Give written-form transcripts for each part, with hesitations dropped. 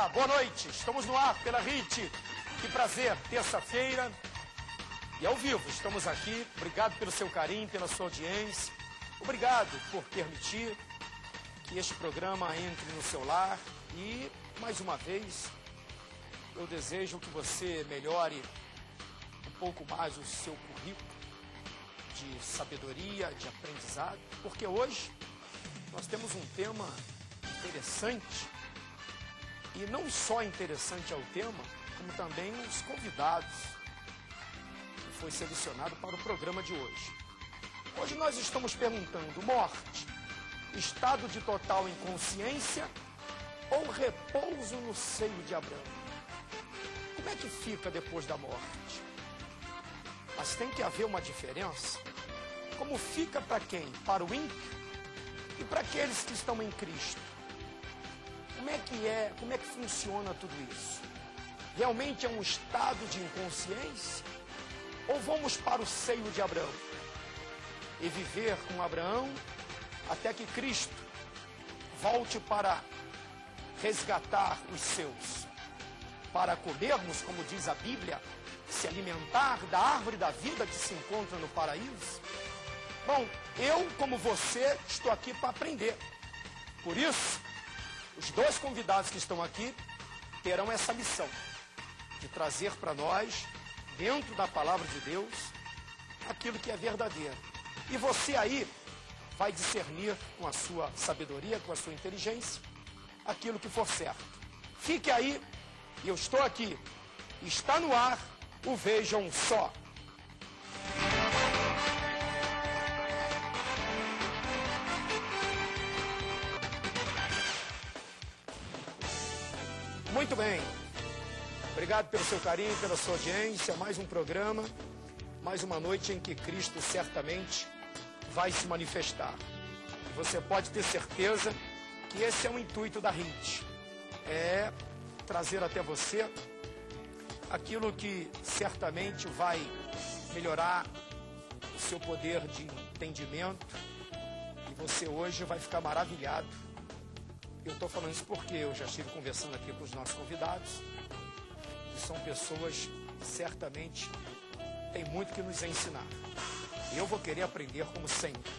Olá, boa noite. Estamos no ar pela RIT. Que prazer, terça-feira e ao vivo. Estamos aqui. Obrigado pelo seu carinho, pela sua audiência. Obrigado por permitir que este programa entre no seu lar. E, mais uma vez, eu desejo que você melhore um pouco mais o seu currículo de sabedoria, de aprendizado, porque hoje nós temos um tema interessante, e não só interessante é o tema, como também os convidados que foi selecionado para o programa de hoje. Hoje nós estamos perguntando: morte, estado de total inconsciência ou repouso no seio de Abraão? Como é que fica depois da morte? Mas tem que haver uma diferença. Como fica para quem? Para o ímpio e para aqueles que estão em Cristo. Como é que funciona tudo isso? Realmente é um estado de inconsciência? Ou vamos para o seio de Abraão e viver com Abraão até que Cristo volte para resgatar os seus, para comermos, como diz a Bíblia, se alimentar da árvore da vida que se encontra no paraíso? Bom, eu, como você, estou aqui para aprender. Por isso, os dois convidados que estão aqui terão essa missão de trazer para nós, dentro da palavra de Deus, aquilo que é verdadeiro. E você aí vai discernir com a sua sabedoria, com a sua inteligência, aquilo que for certo. Fique aí, eu estou aqui. Está no ar o Vejam Só. Muito bem. Obrigado pelo seu carinho, pela sua audiência. Mais um programa, mais uma noite em que Cristo certamente vai se manifestar. E você pode ter certeza que esse é o intuito da RIT. É trazer até você aquilo que certamente vai melhorar o seu poder de entendimento. E você hoje vai ficar maravilhado. Eu estou falando isso porque eu já estive conversando aqui com os nossos convidados. E são pessoas que certamente têm muito que nos ensinar. E eu vou querer aprender como sempre.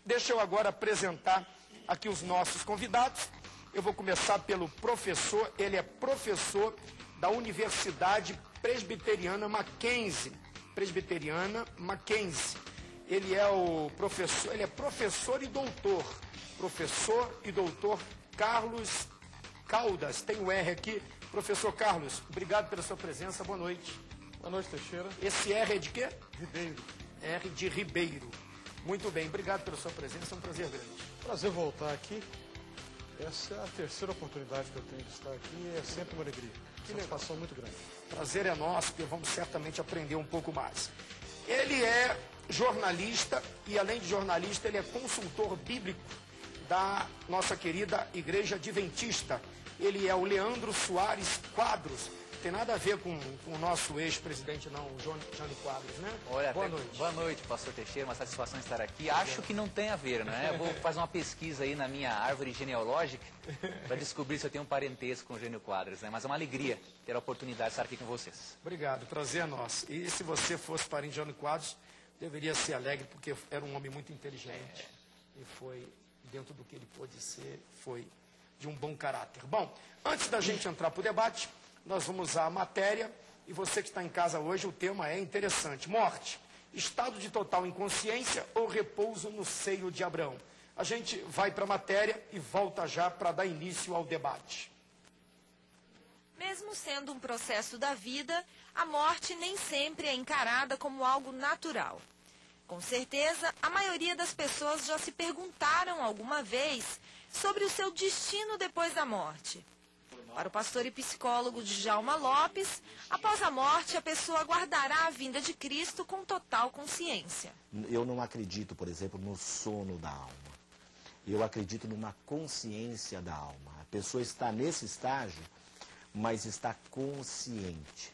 Deixa eu agora apresentar aqui os nossos convidados. Eu vou começar pelo professor. Ele é professor da Universidade Presbiteriana Mackenzie. Ele é professor e doutor. Professor e doutor Carlos Caldas. Tem o R aqui. Professor Carlos, obrigado pela sua presença. Boa noite. Boa noite, Teixeira. Esse R é de quê? Ribeiro. R de Ribeiro. Muito bem, obrigado pela sua presença. É um prazer grande. Prazer voltar aqui. Essa é a terceira oportunidade que eu tenho de estar aqui. É sempre uma alegria. Satisfação muito grande. Prazer é nosso, porque vamos certamente aprender um pouco mais. Ele é jornalista e, além de jornalista, ele é consultor bíblico da nossa querida Igreja Adventista. Ele é o Leandro Soares Quadros. Tem nada a ver com o nosso ex-presidente, não, o Jânio Quadros, né? Olha, boa noite. Boa noite, pastor Teixeira. Uma satisfação estar aqui. Acho que não tem a ver, né? Eu vou fazer uma pesquisa aí na minha árvore genealógica para descobrir se eu tenho um parentesco com o Jânio Quadros, né? Mas é uma alegria ter a oportunidade de estar aqui com vocês. Obrigado, prazer é nosso. E se você fosse parente de Jânio Quadros, deveria ser alegre, porque era um homem muito inteligente. E foi, dentro do que ele pôde ser, foi de um bom caráter. Bom, antes da gente entrar para o debate, nós vamos à matéria. E você que está em casa hoje, o tema é interessante. Morte, estado de total inconsciência ou repouso no seio de Abraão? A gente vai para a matéria e volta já para dar início ao debate. Mesmo sendo um processo da vida, a morte nem sempre é encarada como algo natural. Com certeza, a maioria das pessoas já se perguntaram alguma vez sobre o seu destino depois da morte. Para o pastor e psicólogo Djalma Lopes, após a morte, a pessoa aguardará a vinda de Cristo com total consciência. Eu não acredito, por exemplo, no sono da alma. Eu acredito numa consciência da alma. A pessoa está nesse estágio, mas está consciente.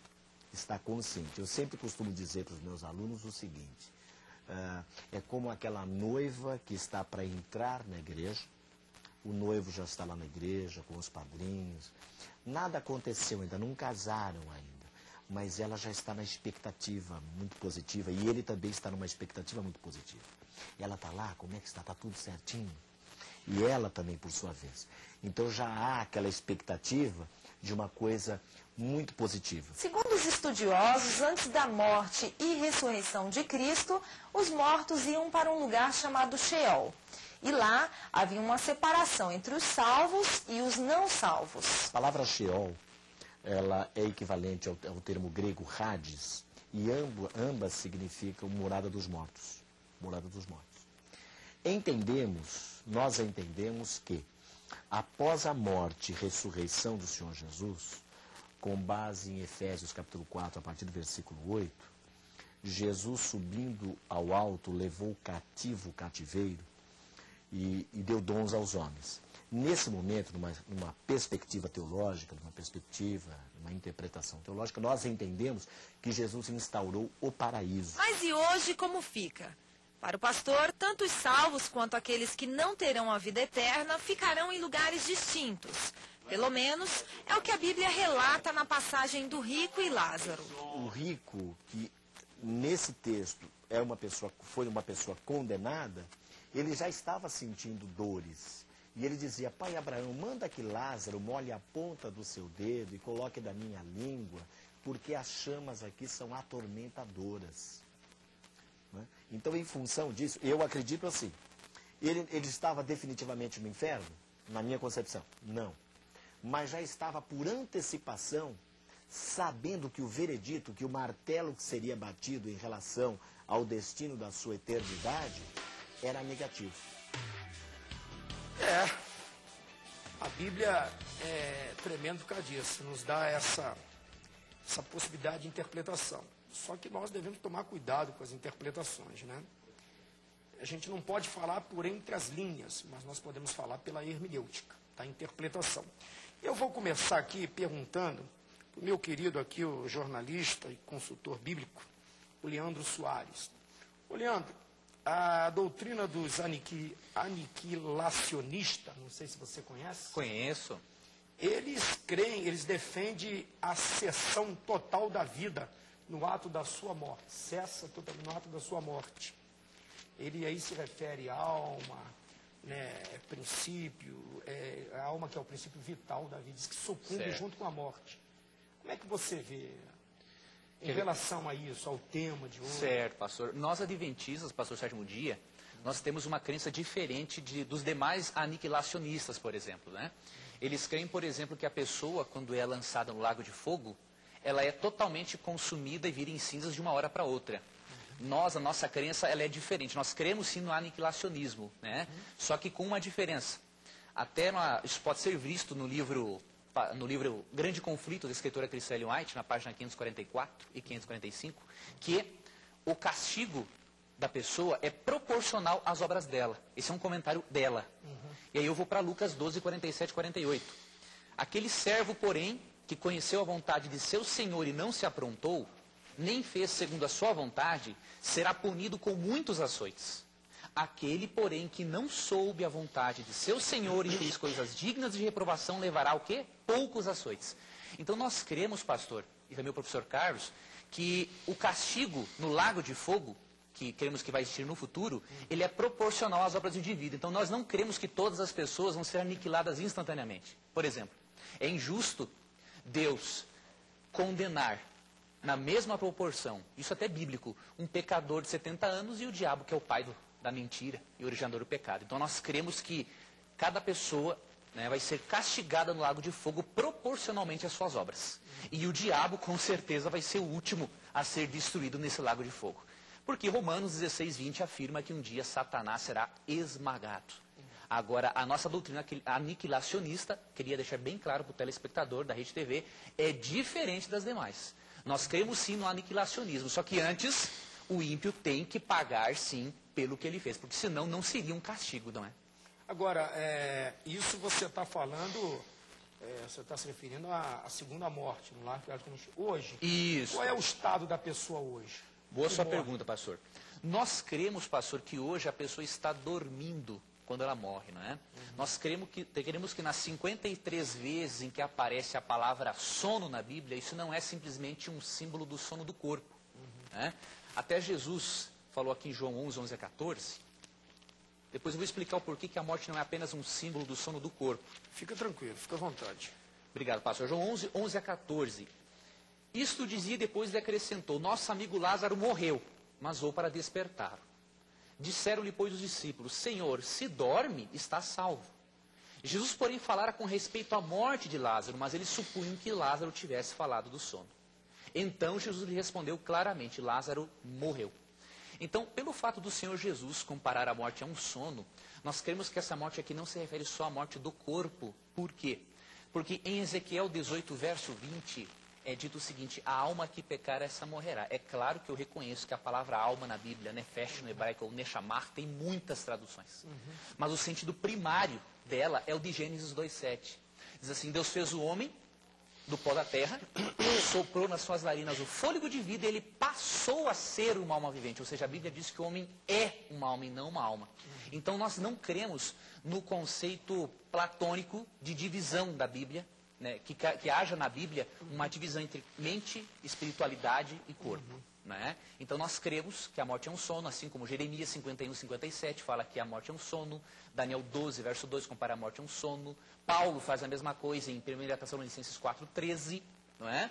Está consciente. Eu sempre costumo dizer para os meus alunos o seguinte: é como aquela noiva que está para entrar na igreja, o noivo já está lá na igreja com os padrinhos. Nada aconteceu ainda, não casaram ainda. Mas ela já está na expectativa muito positiva e ele também está numa expectativa muito positiva. Ela está lá, como é que está? Está tudo certinho? E ela também, por sua vez. Então já há aquela expectativa de uma coisa muito positiva. Segundo os estudiosos, antes da morte e ressurreição de Cristo, os mortos iam para um lugar chamado Sheol. E lá havia uma separação entre os salvos e os não salvos. A palavra Sheol, ela é equivalente ao termo grego Hades, e ambas significam morada dos mortos. Morada dos mortos. Nós entendemos que, após a morte e ressurreição do Senhor Jesus, com base em Efésios capítulo 4, a partir do versículo 8, Jesus subindo ao alto levou cativo o cativeiro e deu dons aos homens. Nesse momento, numa perspectiva teológica, numa interpretação teológica, nós entendemos que Jesus instaurou o paraíso. Mas e hoje como fica? Para o pastor, tanto os salvos quanto aqueles que não terão a vida eterna ficarão em lugares distintos. Pelo menos é o que a Bíblia relata na passagem do rico e Lázaro. O rico, que nesse texto foi uma pessoa condenada, ele já estava sentindo dores. E ele dizia: pai Abraão, manda que Lázaro molhe a ponta do seu dedo e coloque da minha língua, porque as chamas aqui são atormentadoras. Então, em função disso, eu acredito assim, ele estava definitivamente no inferno? Na minha concepção, não. Mas já estava por antecipação, sabendo que o veredito, que o martelo que seria batido em relação ao destino da sua eternidade, era negativo. A Bíblia é tremendo por causa disso, nos dá essa possibilidade de interpretação. Só que nós devemos tomar cuidado com as interpretações, né? A gente não pode falar por entre as linhas, mas nós podemos falar pela hermenêutica, da interpretação. Eu vou começar aqui perguntando para o meu querido aqui, o jornalista e consultor bíblico, o Leandro Soares. Ô Leandro, a doutrina dos aniquilacionistas, não sei se você conhece. Conheço. Eles defendem a cessão total da vida no ato da sua morte. Cessa totalmente no ato da sua morte. Ele aí se refere à alma, né, princípio, a alma que é o princípio vital da vida, diz que sucumbe junto com a morte. Como é que você vê em relação a isso, ao tema de hoje? Certo, pastor. Nós adventistas, pastor Sétimo Dia, nós temos uma crença diferente dos demais aniquilacionistas, por exemplo, né? Eles creem, por exemplo, que a pessoa, quando é lançada no lago de fogo, ela é totalmente consumida e vira em cinzas de uma hora para outra. A nossa crença, ela é diferente. Nós cremos sim no aniquilacionismo, né? Só que com uma diferença. Isso pode ser visto no livro Grande Conflito, da escritora Chris Ellen White, na página 544 e 545, que o castigo da pessoa é proporcional às obras dela. Esse é um comentário dela. E aí eu vou para Lucas 12, 47 e 48. Aquele servo, porém, que conheceu a vontade de seu senhor e não se aprontou, nem fez segundo a sua vontade, será punido com muitos açoites. Aquele, porém, que não soube a vontade de seu senhor e fez coisas dignas de reprovação, levará o quê? Poucos açoites. Então nós cremos, pastor, e também o professor Carlos, que o castigo no lago de fogo, que cremos que vai existir no futuro, ele é proporcional às obras do indivíduo. Então nós não cremos que todas as pessoas vão ser aniquiladas instantaneamente. Por exemplo, é injusto Deus condenar na mesma proporção, isso até é bíblico, um pecador de 70 anos e o diabo, que é o pai da mentira e originador do pecado. Então nós cremos que cada pessoa, né, vai ser castigada no lago de fogo proporcionalmente às suas obras. E o diabo, com certeza, vai ser o último a ser destruído nesse lago de fogo. Porque Romanos 16, 20 afirma que um dia Satanás será esmagado. Agora, a nossa doutrina aniquilacionista, queria deixar bem claro para o telespectador da Rede TV, é diferente das demais. Nós cremos sim no aniquilacionismo, só que antes o ímpio tem que pagar sim pelo que ele fez, porque senão não seria um castigo, não é? Agora, isso você está falando, você está se referindo à segunda morte, no lar hoje. Isso. Qual é o estado da pessoa hoje? Boa sua pergunta, pastor. Nós cremos, pastor, que hoje a pessoa está dormindo quando ela morre, não é? Nós queremos que nas 53 vezes em que aparece a palavra sono na Bíblia, isso não é simplesmente um símbolo do sono do corpo. Né? Até Jesus falou aqui em João 11, 11 a 14. Depois eu vou explicar o porquê que a morte não é apenas um símbolo do sono do corpo. Fica tranquilo, fica à vontade. Obrigado, pastor. João 11, 11 a 14. Isto dizia e depois lhe acrescentou: nosso amigo Lázaro morreu, mas vou para despertar. Disseram-lhe, pois, os discípulos: Senhor, se dorme, está salvo. Jesus, porém, falara com respeito à morte de Lázaro, mas eles supunham que Lázaro tivesse falado do sono. Então Jesus lhe respondeu claramente: Lázaro morreu. Então, pelo fato do Senhor Jesus comparar a morte a um sono, nós cremos que essa morte aqui não se refere só à morte do corpo. Por quê? Porque em Ezequiel 18, verso 20, é dito o seguinte: a alma que pecar, essa morrerá. É claro que eu reconheço que a palavra alma na Bíblia, nefesh no hebraico, ou nechamar, tem muitas traduções. Mas o sentido primário dela é o de Gênesis 2,7. Diz assim: Deus fez o homem do pó da terra, soprou nas suas narinas o fôlego de vida e ele passou a ser uma alma vivente. Ou seja, a Bíblia diz que o homem é uma alma e não uma alma. Então nós não cremos no conceito platônico de divisão da Bíblia, né, que haja na Bíblia uma divisão entre mente, espiritualidade e corpo. Né? Então nós cremos que a morte é um sono, assim como Jeremias 51, 57 fala que a morte é um sono, Daniel 12, verso 2 compara a morte a um sono, Paulo faz a mesma coisa em 1 Tessalonicenses 4, 13, não é?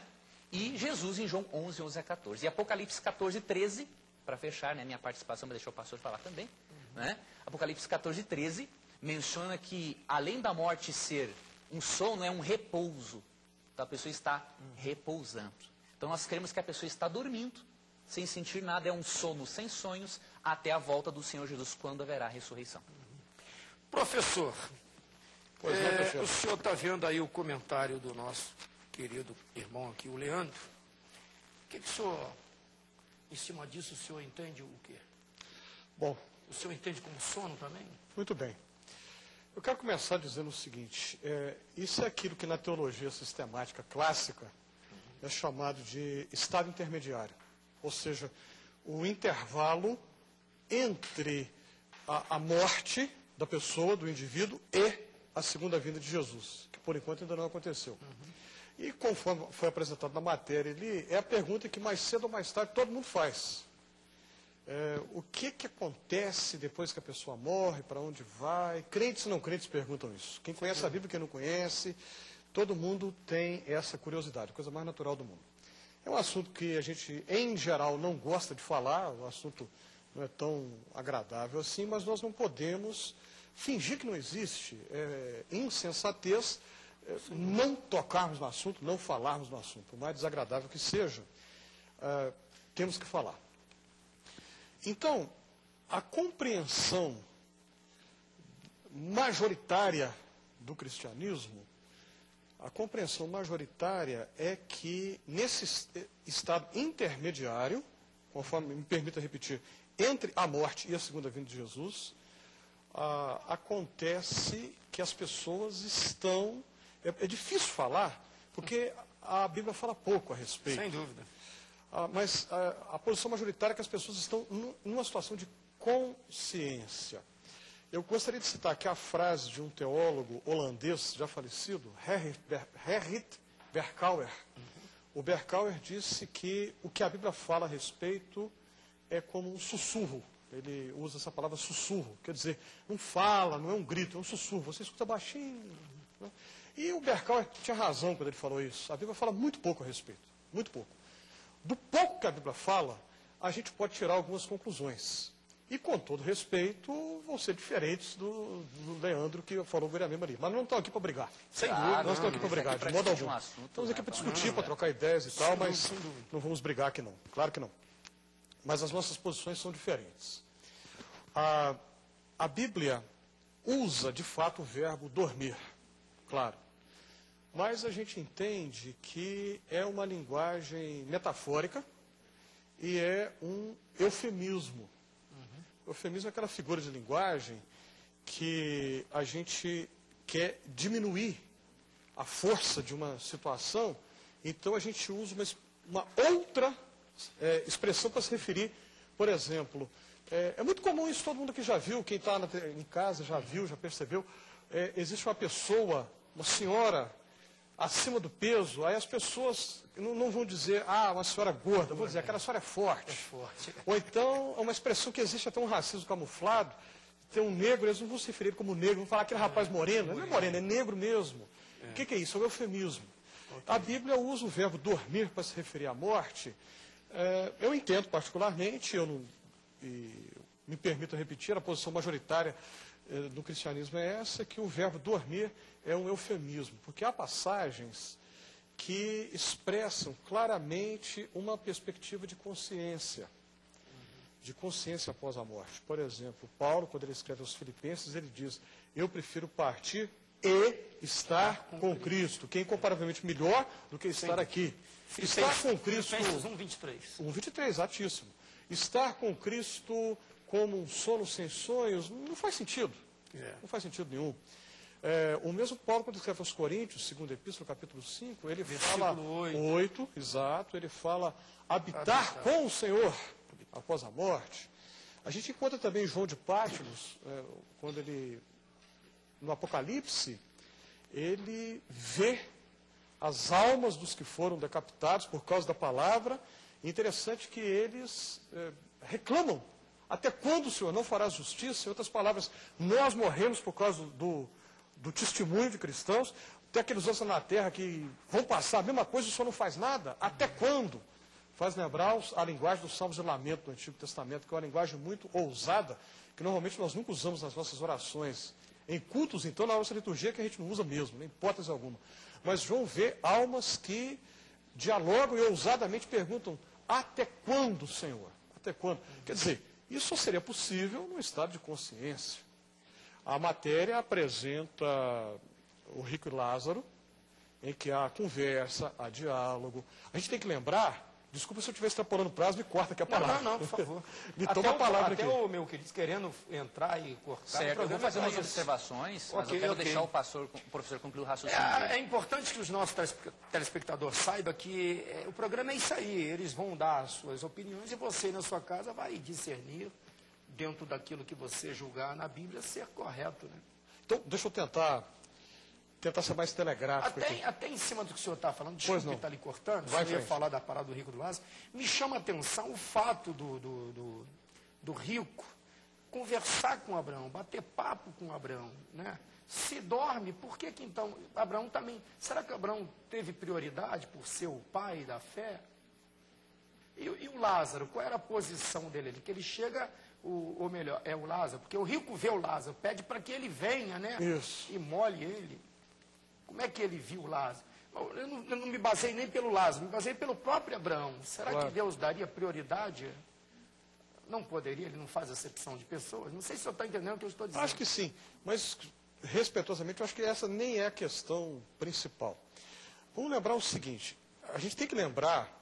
E Jesus em João 11, 11 a 14. E Apocalipse 14, 13, para fechar, né, minha participação, mas deixou o pastor falar também, né? Apocalipse 14, 13 menciona que além da morte ser um sono, é um repouso. Então a pessoa está repousando. Então nós cremos que a pessoa está dormindo, sem sentir nada, é um sono sem sonhos, até a volta do Senhor Jesus, quando haverá a ressurreição. Professor, Pois não, professor. o senhor está vendo aí o comentário do nosso querido irmão aqui, o Leandro. O que o senhor, em cima disso, o senhor entende o quê? Bom, O senhor entende como sono também? muito bem. Eu quero começar dizendo o seguinte: isso é aquilo que na teologia sistemática clássica é chamado de estado intermediário. Ou seja, o intervalo entre a morte da pessoa, do indivíduo, e a segunda vinda de Jesus, que por enquanto ainda não aconteceu. E conforme foi apresentado na matéria, ele é a pergunta que mais cedo ou mais tarde todo mundo faz. O que acontece depois que a pessoa morre, para onde vai? Crentes e não crentes perguntam isso. Quem conhece a Bíblia, quem não conhece, todo mundo tem essa curiosidade, coisa mais natural do mundo. É um assunto que a gente, em geral, não gosta de falar, o assunto não é tão agradável assim, mas nós não podemos fingir que não existe. Insensatez não tocarmos no assunto, não falarmos no assunto. Por mais desagradável que seja, temos que falar. Então, a compreensão majoritária do cristianismo, a compreensão majoritária é que nesse estado intermediário, conforme me permita repetir, entre a morte e a segunda vinda de Jesus, acontece que as pessoas estão... É difícil falar, porque a Bíblia fala pouco a respeito. Sem dúvida. Mas a posição majoritária é que as pessoas estão numa situação de consciência. Eu gostaria de citar aqui a frase de um teólogo holandês já falecido, Gerrit Berkouwer. O Berkouwer disse que o que a Bíblia fala a respeito é como um sussurro. Ele usa essa palavra sussurro, quer dizer, não fala, não é um grito, é um sussurro, você escuta baixinho. Né? E o Berkouwer tinha razão quando ele falou isso. A Bíblia fala muito pouco a respeito, muito pouco. Do pouco que a Bíblia fala, a gente pode tirar algumas conclusões. E, com todo respeito, vão ser diferentes do Leandro que falou o mesmo ali. Mas não estão aqui para brigar. Sem Claro, dúvida. Nós estamos aqui para brigar, de modo algum. Estamos aqui para discutir, para trocar ideias e tal, mas não vamos brigar aqui não. Claro que não. Mas as nossas posições são diferentes. A Bíblia usa, de fato, o verbo dormir, claro. Mas a gente entende que é uma linguagem metafórica e é um eufemismo. Eufemismo é aquela figura de linguagem que a gente quer diminuir a força de uma situação, então a gente usa uma outra expressão para se referir. Por exemplo, É muito comum isso, todo mundo aqui já viu, quem está em casa já viu, já percebeu. Existe uma pessoa, uma senhora, acima do peso, aí as pessoas não vão dizer, uma senhora gorda, vão dizer, aquela senhora é forte. Ou então, é uma expressão que existe até um racismo camuflado, tem um negro, eles não vão se referir como negro, vão falar aquele rapaz moreno, não é moreno, é negro mesmo. O que é isso? É um eufemismo. A Bíblia usa o verbo dormir para se referir à morte. Eu entendo particularmente, me permito repetir, a posição majoritária do cristianismo é essa, que o verbo dormir é um eufemismo, porque há passagens que expressam claramente uma perspectiva de consciência após a morte. Por exemplo, Paulo, quando ele escreve aos Filipenses, ele diz, eu prefiro partir e estar com Cristo, que é incomparavelmente melhor do que estar aqui. Estar com Cristo... Filipenses 1:23. 1:23, exatíssimo. Estar com Cristo como um sono sem sonhos, não faz sentido. Não faz sentido nenhum. O mesmo Paulo, quando escreve aos Coríntios, segunda epístola, capítulo 5, ele fala... 8, exato, ele fala habitar com o Senhor após a morte. A gente encontra também João de Patmos, quando ele, no Apocalipse, ele vê as almas dos que foram decapitados por causa da palavra. Interessante que eles reclamam. Até quando o Senhor não fará justiça? Em outras palavras, nós morremos por causa do testemunho de cristãos. Tem aqueles outros na terra que vão passar a mesma coisa e o Senhor não faz nada. Até quando? Faz lembrar a linguagem dos Salmos de Lamento do Antigo Testamento, que é uma linguagem muito ousada, que normalmente nós nunca usamos nas nossas orações. Em cultos, então, na nossa liturgia, que a gente não usa mesmo, nem hipótese alguma. Mas João vê almas que dialogam e ousadamente perguntam, até quando, Senhor? Até quando? Quer dizer, isso só seria possível num estado de consciência. A matéria apresenta o rico e Lázaro, em que há conversa, há diálogo. A gente tem que lembrar, desculpa se eu estiver extrapolando o prazo, me corta aqui a palavra. Não, por favor. Me toma a palavra aqui. Até o meu querido querendo entrar e cortar. Certo, eu vou fazer umas observações, mas eu quero deixar o professor concluir o raciocínio dele. É importante que os nossos telespectadores saibam que o programa é isso aí. Eles vão dar as suas opiniões e você, na sua casa, vai discernir dentro daquilo que você julgar na Bíblia ser correto, né? Então, deixa eu tentar ser mais telegráfico aqui. Até em cima do que o senhor está falando, desculpe que está ali cortando, o senhor ia falar da parada do rico do Lázaro, me chama a atenção o fato do rico conversar com Abraão, bater papo com Abraão, né? Se dorme, por que então Abraão também, será que Abraão teve prioridade por ser o pai da fé? E o Lázaro, qual era a posição dele? Que ele chega, ou melhor, é o Lázaro, porque o rico vê o Lázaro, pede para que ele venha, né? Isso. E molhe ele. Como é que ele viu o Lázaro? Eu não me basei nem pelo Lázaro, me basei pelo próprio Abraão. Será que Deus daria prioridade? Não poderia, ele não faz acepção de pessoas. Não sei se o senhor está entendendo o que eu estou dizendo. Acho que sim, mas respeitosamente, eu acho que essa nem é a questão principal. Vamos lembrar o seguinte, a gente tem que lembrar,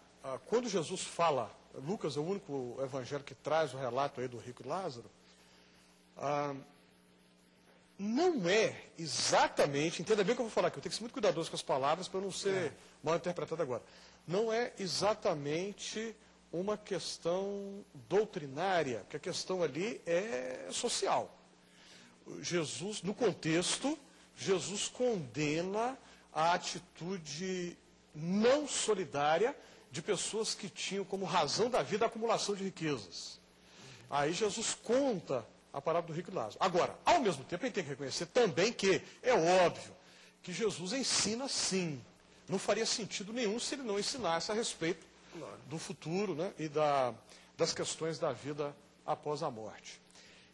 quando Jesus fala, Lucas é o único evangelho que traz o relato aí do rico e Lázaro, não é exatamente, entenda bem o que eu vou falar aqui, eu tenho que ser muito cuidadoso com as palavras para eu não ser mal interpretado agora. Não é exatamente uma questão doutrinária, porque a questão ali é social. Jesus, no contexto, Jesus condena a atitude não solidária de pessoas que tinham como razão da vida a acumulação de riquezas. Aí Jesus conta a parábola do rico e Lázaro. Agora, ao mesmo tempo, a gente tem que reconhecer também que é óbvio que Jesus ensina sim. Não faria sentido nenhum se ele não ensinasse a respeito do futuro, né, e das questões da vida após a morte.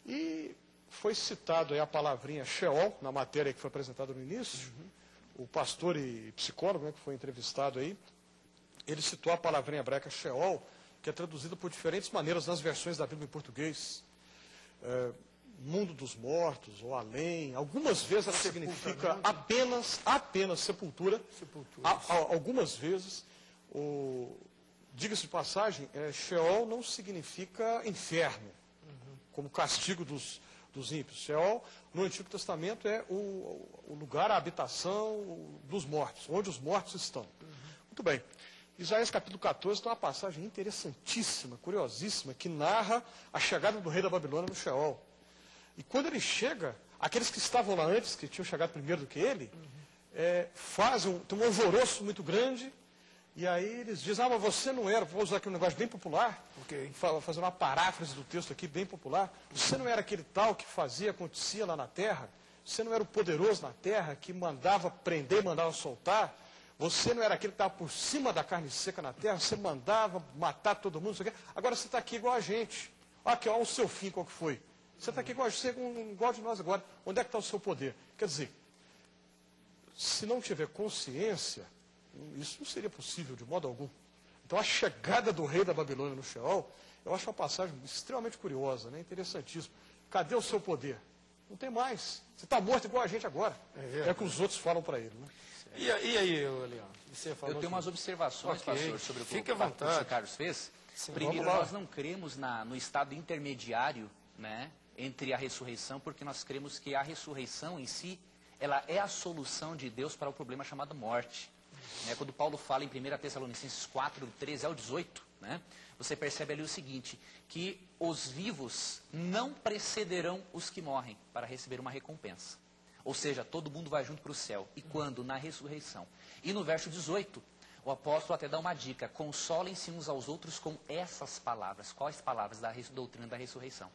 E foi citado aí a palavrinha Sheol, na matéria que foi apresentada no início. O pastor e psicólogo, né, que foi entrevistado aí, ele citou a palavrinha hebraica Sheol, que é traduzida por diferentes maneiras nas versões da Bíblia em português. Mundo dos mortos, ou além. Algumas vezes ela significa apenas sepultura. Algumas vezes, diga-se de passagem, Sheol não significa inferno, como castigo dos ímpios. Sheol, no Antigo Testamento, é o lugar, a habitação dos mortos, onde os mortos estão. Muito bem. Isaías capítulo 14 tem uma passagem interessantíssima, curiosíssima, que narra a chegada do rei da Babilônia no Sheol. E quando ele chega, aqueles que estavam lá antes, que tinham chegado primeiro do que ele, tem um alvoroço muito grande, e aí eles dizem, mas você não era, vou usar aqui um negócio bem popular, fazer uma paráfrase do texto aqui bem popular, você não era aquele tal que fazia, acontecia lá na terra, você não era o poderoso na terra, que mandava prender, mandava soltar, você não era aquele que estava por cima da carne seca na terra, você mandava matar todo mundo, agora você está aqui igual a gente, aqui, olha o seu fim, qual que foi? Você está aqui igual de nós agora, onde é que está o seu poder? Quer dizer, se não tiver consciência, isso não seria possível de modo algum. Então a chegada do rei da Babilônia no Sheol, eu acho uma passagem extremamente curiosa, né? Interessantíssima. Cadê o seu poder? Não tem mais. Você está morto igual a gente agora. É o que os outros falam para ele. Né? E aí, Leandro? Você falou eu tenho umas observações, pastor, sobre o que o Carlos fez. Sim, primeiro, nós não cremos no estado intermediário, né, entre a ressurreição, porque nós cremos que a ressurreição em si, ela é a solução de Deus para o problema chamado morte. Né, quando Paulo fala em 1 Tessalonicenses 4, 13 ao 18, né, você percebe ali o seguinte, que os vivos não precederão os que morrem para receber uma recompensa. Ou seja, todo mundo vai junto para o céu. E quando? Na ressurreição. E no verso 18, o apóstolo até dá uma dica, consolem-se uns aos outros com essas palavras. Quais palavras? Da doutrina da ressurreição.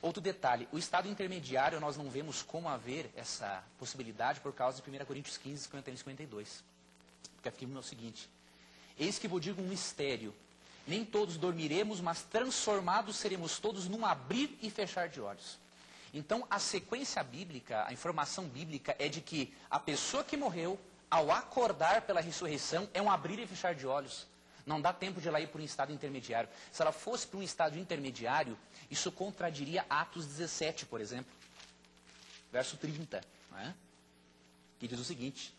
Outro detalhe, o estado intermediário, nós não vemos como haver essa possibilidade por causa de 1 Coríntios 15, 51 e 52. Porque aqui é o seguinte, eis que vos digo um mistério, nem todos dormiremos, mas transformados seremos todos num abrir e fechar de olhos. Então, a sequência bíblica, a informação bíblica é de que a pessoa que morreu, ao acordar pela ressurreição, é um abrir e fechar de olhos. Não dá tempo de ela ir para um estado intermediário. Se ela fosse para um estado intermediário, isso contradiria Atos 17, por exemplo. Verso 30, né? Que diz o seguinte.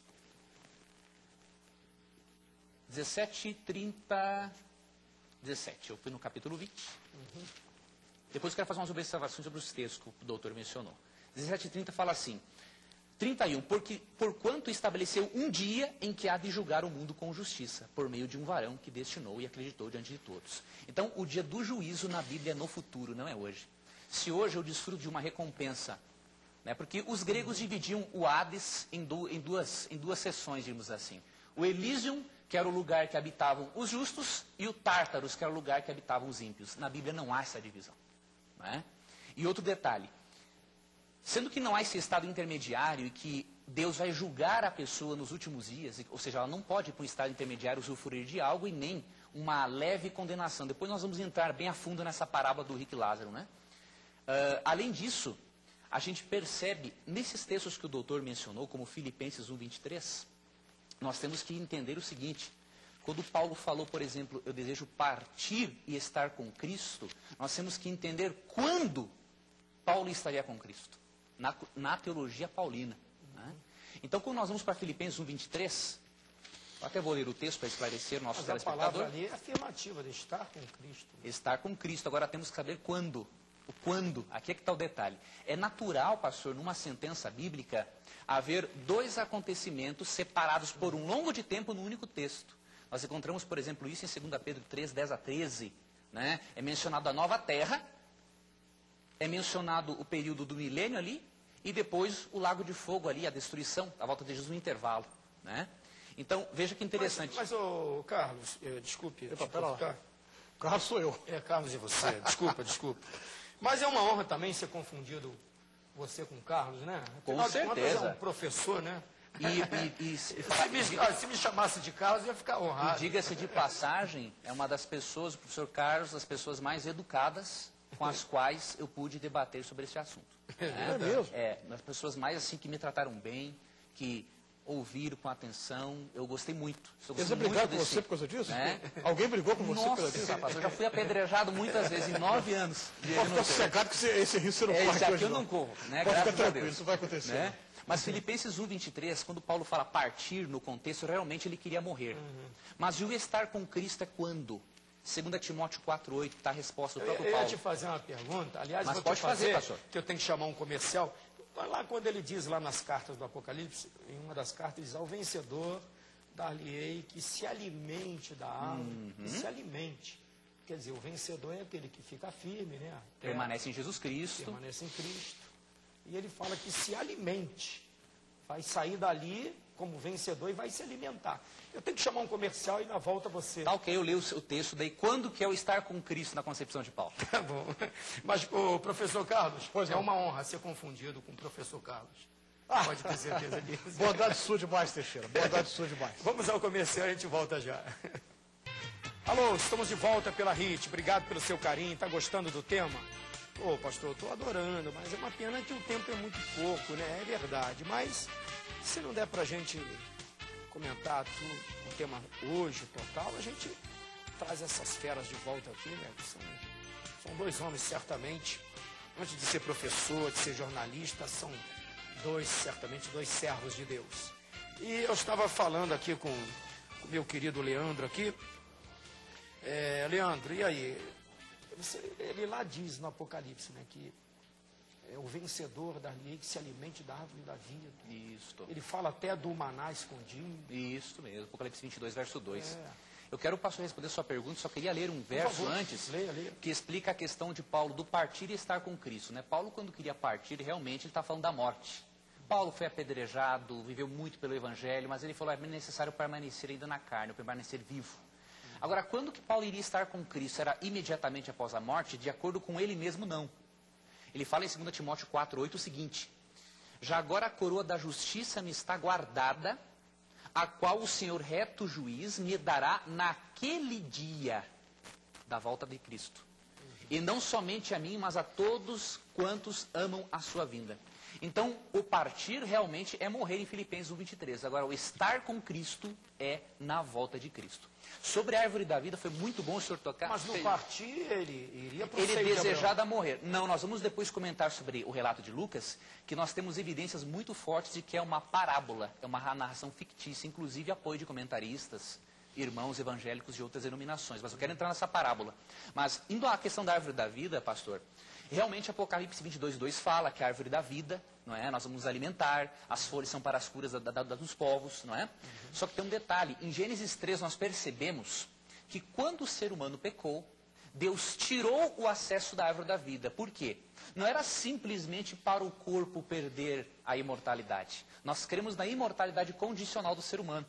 17, 30, 17. Eu fui no capítulo 20. Depois eu quero fazer umas observações sobre os textos que o doutor mencionou. 17 e 30 fala assim. 31, porquanto estabeleceu um dia em que há de julgar o mundo com justiça, por meio de um varão que destinou e acreditou diante de todos. Então, o dia do juízo na Bíblia é no futuro, não é hoje. Se hoje eu desfruto de uma recompensa, né, porque os gregos dividiam o Hades em duas seções, digamos assim. O Elysium, que era o lugar que habitavam os justos, e o Tártaros, que era o lugar que habitavam os ímpios. Na Bíblia não há essa divisão. Né? E outro detalhe. Sendo que não há esse estado intermediário e que Deus vai julgar a pessoa nos últimos dias, ou seja, ela não pode ir para um estado intermediário usufruir de algo e nem uma leve condenação. Depois nós vamos entrar bem a fundo nessa parábola do rico e Lázaro, né? Além disso, a gente percebe nesses textos que o doutor mencionou, como Filipenses 1, 23, nós temos que entender o seguinte. Quando Paulo falou, por exemplo, eu desejo partir e estar com Cristo, nós temos que entender quando Paulo estaria com Cristo. Na teologia paulina. Né? Então, quando nós vamos para Filipenses 1, 23, eu até vou ler o texto para esclarecer o nosso telespectador. A palavra ali é afirmativa, de estar com Cristo. Estar com Cristo. Agora temos que saber quando. O quando. Aqui é que está o detalhe. É natural, pastor, numa sentença bíblica, haver dois acontecimentos separados por um longo de tempo no único texto. Nós encontramos, por exemplo, isso em 2 Pedro 3, 10 a 13. Né? É mencionado a nova terra, é mencionado o período do milênio ali, e depois o lago de fogo ali, a destruição, a volta de Jesus no intervalo. Né? Então, veja que interessante. Mas ô, Carlos, desculpe. Pera lá. Carlos sou eu. Carlos e você, desculpa. Mas é uma honra também ser confundido você com Carlos, né? Com certeza. É um professor, né? Se me chamasse de Carlos, eu ia ficar honrado. E diga-se de passagem, é uma das pessoas, o professor Carlos, das pessoas mais educadas com as quais eu pude debater sobre esse assunto. É mesmo? Das pessoas mais assim que me trataram bem, que ouviram com atenção, eu gostei muito. Eles brigaram com você por causa disso? Né? Alguém brigou com você por causa disso? Nossa, eu já fui apedrejado muitas vezes, em 9 anos. Pode ficar sossegado que esse risco você não corre esse aqui hoje, eu não corro, né? Pode Graças ficar a tranquilo, Deus. isso vai acontecer. Né? Mas Filipenses 1, 23, quando Paulo fala partir no contexto, realmente ele queria morrer. Mas o estar com Cristo é quando? 2 Timóteo 4, 8, está a resposta do próprio Paulo. Eu ia te fazer uma pergunta, aliás, mas vou pode te fazer, pastor. Que eu tenho que chamar um comercial. Lá quando ele diz lá nas cartas do Apocalipse, em uma das cartas, ele diz ao vencedor dar-lhe-ei que se alimente da árvore, que se alimente. Quer dizer, o vencedor é aquele que fica firme, né? Permanece em Jesus Cristo. Permanece em Cristo. E ele fala que se alimente. Vai sair dali como vencedor e vai se alimentar. Eu tenho que chamar um comercial e na volta você... Tá ok, eu leio o texto daí. Quando que é o estar com Cristo na concepção de Paulo? Tá bom. Mas, professor Carlos, é uma honra ser confundido com o professor Carlos. Pode ter certeza disso. Bondade sua demais, Teixeira. Bondade sua demais. Vamos ao comercial e a gente volta já. Alô, estamos de volta pela HIT. Obrigado pelo seu carinho. Está gostando do tema? Ô, pastor, estou adorando, mas é uma pena que o tempo é muito pouco, né? É verdade. Mas se não der para a gente comentar o tema hoje, total, a gente traz essas feras de volta aqui, né? São dois homens, certamente. Antes de ser professor, de ser jornalista, são certamente dois servos de Deus. E eu estava falando aqui com o meu querido Leandro aqui. Leandro, e aí? Ele lá diz no Apocalipse, né, que é o vencedor dar-lhe-ei que se alimente da árvore da vida. Isso. Ele fala até do maná escondido. Isso mesmo, Apocalipse 22, verso 2. Eu quero, pastor, responder a sua pergunta, só queria ler um verso antes, leia. que explica a questão de Paulo do partir e estar com Cristo, né? Paulo, quando queria partir, realmente ele está falando da morte. Paulo foi apedrejado, viveu muito pelo Evangelho, mas ele falou, é necessário permanecer ainda na carne, permanecer vivo. Agora, quando que Paulo iria estar com Cristo? Era imediatamente após a morte? De acordo com ele mesmo, não. Ele fala em 2 Timóteo 4:8 o seguinte: já agora a coroa da justiça me está guardada, a qual o Senhor reto juiz me dará naquele dia da volta de Cristo. E não somente a mim, mas a todos quantos amam a sua vinda. Então, o partir realmente é morrer em Filipenses 1:23. Agora, o estar com Cristo é na volta de Cristo. Sobre a árvore da vida, foi muito bom o senhor tocar. Mas no partir, ele iria para o ele seio de desejado a morrer. Não, nós vamos depois comentar sobre o relato de Lucas, que nós temos evidências muito fortes de que é uma parábola, é uma narração fictícia, inclusive apoio de comentaristas, irmãos evangélicos de outras denominações. Mas eu quero entrar nessa parábola. Mas, indo à questão da árvore da vida, pastor, realmente Apocalipse 22:2 fala que a árvore da vida, não é? Nós vamos nos alimentar, as folhas são para as curas dos povos, não é? Só que tem um detalhe, em Gênesis 3 nós percebemos que quando o ser humano pecou, Deus tirou o acesso da árvore da vida. Por quê? Não era simplesmente para o corpo perder a imortalidade. Nós cremos na imortalidade condicional do ser humano.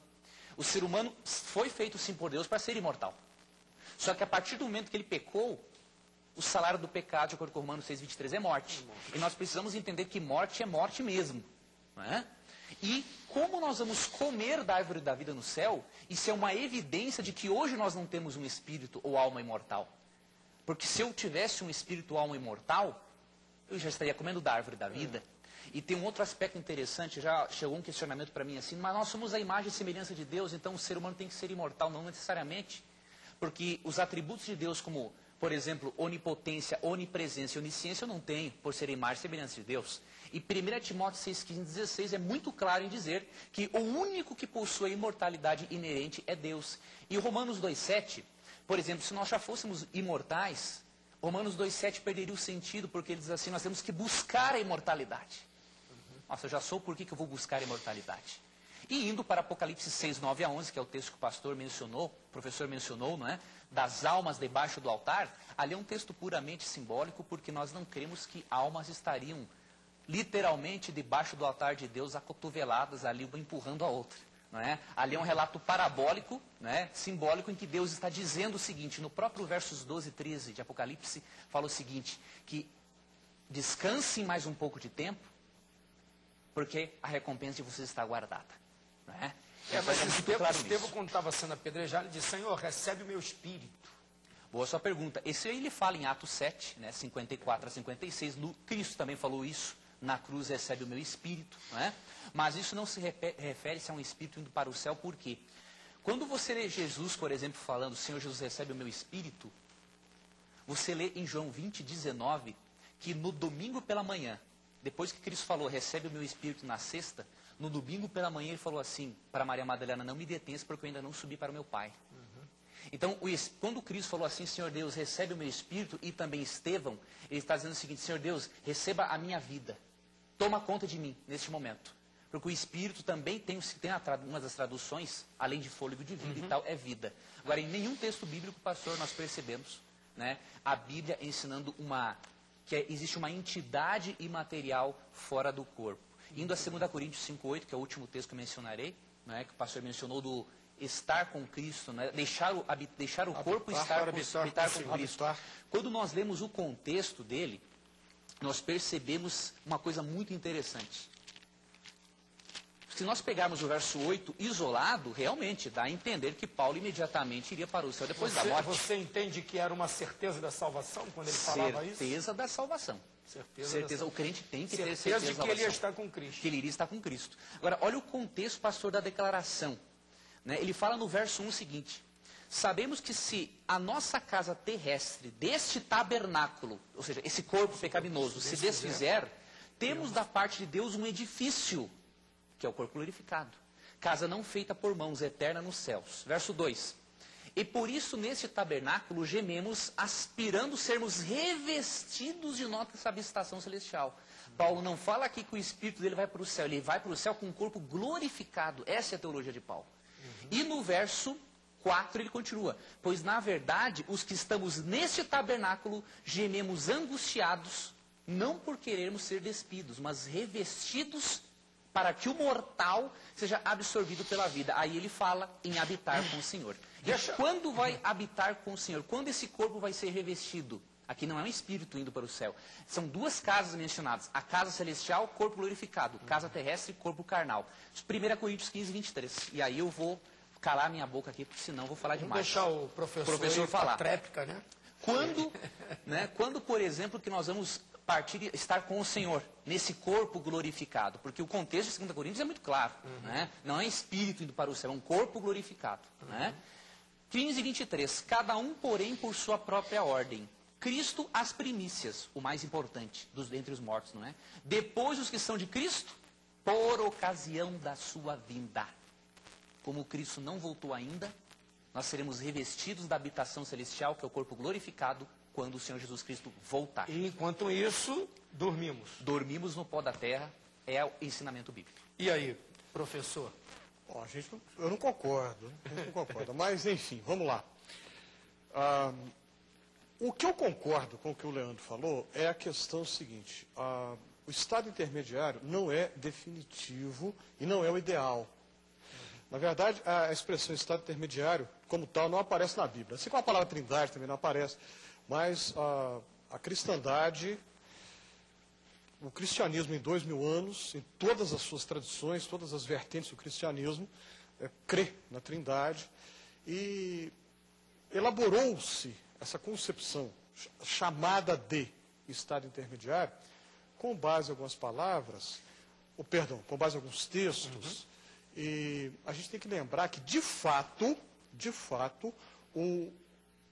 O ser humano foi feito sim por Deus para ser imortal. Só que a partir do momento que ele pecou, o salário do pecado, de acordo com Romanos 6:23, é morte. E nós precisamos entender que morte é morte mesmo. Não é? E como nós vamos comer da árvore da vida no céu, isso é uma evidência de que hoje nós não temos um espírito ou alma imortal. Porque se eu tivesse um espírito ou alma imortal, eu já estaria comendo da árvore da vida. E tem um outro aspecto interessante, já chegou um questionamento para mim assim, mas nós somos a imagem e semelhança de Deus, então o ser humano tem que ser imortal, não necessariamente. Porque os atributos de Deus como, por exemplo, onipotência, onipresença e onisciência eu não tenho, por ser imagem e semelhança de Deus. E 1 Timóteo 6:15-16 é muito claro em dizer que o único que possui a imortalidade inerente é Deus. E Romanos 2:7, por exemplo, se nós já fôssemos imortais, Romanos 2:7 perderia o sentido, porque ele diz assim, nós temos que buscar a imortalidade. Nossa, eu já sou, por que eu vou buscar a imortalidade? E indo para Apocalipse 6:9-11, que é o texto que o pastor mencionou, o professor mencionou, não é? Das almas debaixo do altar, ali é um texto puramente simbólico, porque nós não cremos que almas estariam literalmente debaixo do altar de Deus, acotoveladas ali, uma empurrando a outra. Não é? Ali é um relato parabólico, né, simbólico, em que Deus está dizendo o seguinte, no próprio versos 12 e 13 de Apocalipse, fala o seguinte, que descansem mais um pouco de tempo, porque a recompensa de vocês está guardada. Não é? Mas Estevão, quando estava sendo apedrejado, ele disse, Senhor, recebe o meu espírito. Boa sua pergunta. Esse aí ele fala em Atos 7, né, 54-56, Cristo também falou isso, na cruz recebe o meu espírito, não é? Mas isso não se refere-se a um espírito indo para o céu, por quê? Quando você lê Jesus, por exemplo, falando, Senhor Jesus recebe o meu espírito, você lê em João 20:19, que no domingo pela manhã, depois que Cristo falou, recebe o meu espírito na sexta, no domingo pela manhã ele falou assim, para Maria Madalena, não me detenhas porque eu ainda não subi para o meu Pai. Então, quando Cristo falou assim, Senhor Deus, recebe o meu espírito, e também Estevão, ele está dizendo o seguinte, Senhor Deus, receba a minha vida, toma conta de mim neste momento. Porque o espírito também tem uma das traduções, além de fôlego de vida e tal, é vida. Agora, em nenhum texto bíblico, pastor, nós percebemos, né, a Bíblia ensinando que existe uma entidade imaterial fora do corpo. Indo a 2 Coríntios 5,8, que é o último texto que eu mencionarei, né, que o pastor mencionou do estar com Cristo, né, deixar o corpo e habitar com Cristo. Quando nós lemos o contexto dele, nós percebemos uma coisa muito interessante. Se nós pegarmos o verso 8 isolado, realmente dá a entender que Paulo imediatamente iria para o céu depois da morte. Você entende que era uma certeza da salvação quando ele falava isso? Certeza da salvação. Certeza. O crente tem que ter certeza de que ele ia estar com Cristo. Que ele iria estar com Cristo. Agora, olha o contexto, pastor, da declaração. Né? Ele fala no verso 1 o seguinte: sabemos que se a nossa casa terrestre deste tabernáculo, ou seja, esse corpo pecaminoso, se desfizer, temos da parte de Deus um edifício, que é o corpo glorificado. Casa não feita por mãos, eterna nos céus. Verso 2. E por isso neste tabernáculo gememos, aspirando sermos revestidos de nossa habitação celestial. Paulo não fala aqui que o espírito dele vai para o céu, ele vai para o céu com um corpo glorificado. Essa é a teologia de Paulo. E no verso 4 ele continua: pois na verdade os que estamos neste tabernáculo gememos angustiados, não por querermos ser despidos, mas revestidos para que o mortal seja absorvido pela vida. Aí ele fala em habitar com o Senhor. E quando vai habitar com o Senhor? Quando esse corpo vai ser revestido? Aqui não é um espírito indo para o céu. São duas casas mencionadas. A casa celestial, corpo glorificado. Casa terrestre, corpo carnal. 1 Coríntios 15, 23. E aí eu vou calar minha boca aqui, porque senão eu vou falar demais. Vamos deixar o professor falar. Trépica, né? Quando, por exemplo, que nós vamos estar com o Senhor, nesse corpo glorificado, porque o contexto de 2 Coríntios é muito claro, né? Não é espírito indo para o céu, é um corpo glorificado. Né? 15, 23, cada um, porém, por sua própria ordem. Cristo, as primícias, o mais importante, dentre os mortos, não é? Depois os que são de Cristo, por ocasião da sua vinda. Como Cristo não voltou ainda, nós seremos revestidos da habitação celestial, que é o corpo glorificado, quando o Senhor Jesus Cristo voltar. E enquanto isso, dormimos. Dormimos no pó da terra, é o ensinamento bíblico. E aí, professor? Bom, eu não concordo, mas enfim, vamos lá. O que eu concordo com o que o Leandro falou é a questão seguinte: o estado intermediário não é definitivo e não é o ideal. Na verdade, a expressão estado intermediário, como tal, não aparece na Bíblia. Assim como a palavra trindade também não aparece. Mas a cristandade, o cristianismo em 2000 anos, em todas as suas tradições, todas as vertentes do cristianismo, crê na trindade. E elaborou-se essa concepção chamada de estado intermediário com base em algumas palavras, com base em alguns textos. E a gente tem que lembrar que, de fato, o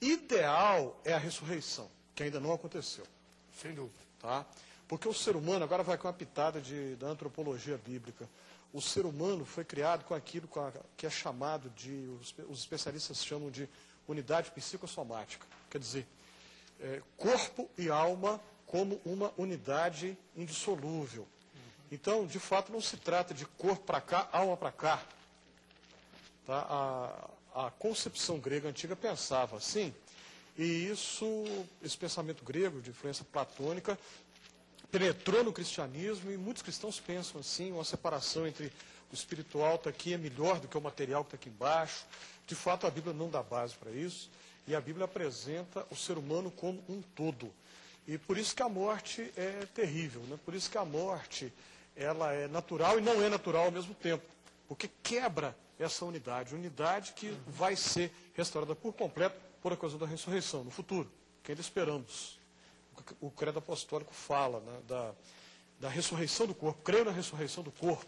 ideal é a ressurreição, que ainda não aconteceu. Sem dúvida. Tá? Porque o ser humano, agora vai com uma pitada da antropologia bíblica, o ser humano foi criado com aquilo que é chamado os especialistas chamam de unidade psicossomática. Quer dizer, corpo e alma como uma unidade indissolúvel. Então, de fato, não se trata de corpo para cá, alma para cá. Tá? A concepção grega antiga pensava assim, e esse pensamento grego, de influência platônica, penetrou no cristianismo, e muitos cristãos pensam assim, uma separação entre o espiritual está aqui é melhor do que o material que está aqui embaixo. De fato, a Bíblia não dá base para isso, e a Bíblia apresenta o ser humano como um todo. E por isso que a morte é terrível, né? Por isso que a morte ela é natural e não é natural ao mesmo tempo, porque quebra essa unidade que vai ser restaurada por completo por ocasião da ressurreição, no futuro, que ainda esperamos. O credo apostólico fala, né, da ressurreição do corpo, creio na ressurreição do corpo.